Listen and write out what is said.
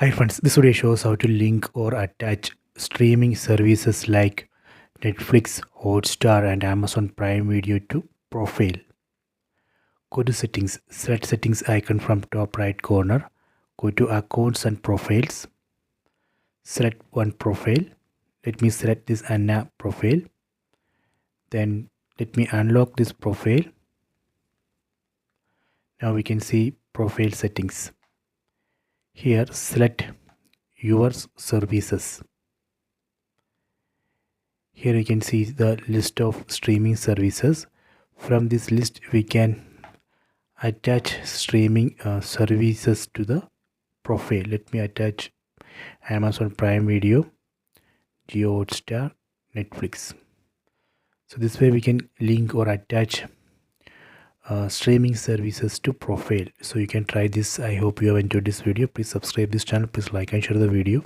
Hi friends, this video shows how to link or attach streaming services like Netflix, Hotstar and Amazon Prime Video to profile. Go to settings, select settings icon from top right corner, go to accounts and profiles, select one profile. Let me select this Anna profile. Then let me unlock this profile. Now we can see profile settings. Here select your services. Here you can see the list of streaming services. From this list we can attach streaming services to the profile. Let me attach Amazon Prime Video, Jio Hotstar, Netflix. So this way we can link or attach streaming services to profile. So you can try this. I hope you have enjoyed this video. Please subscribe this channel. Please like and share the video.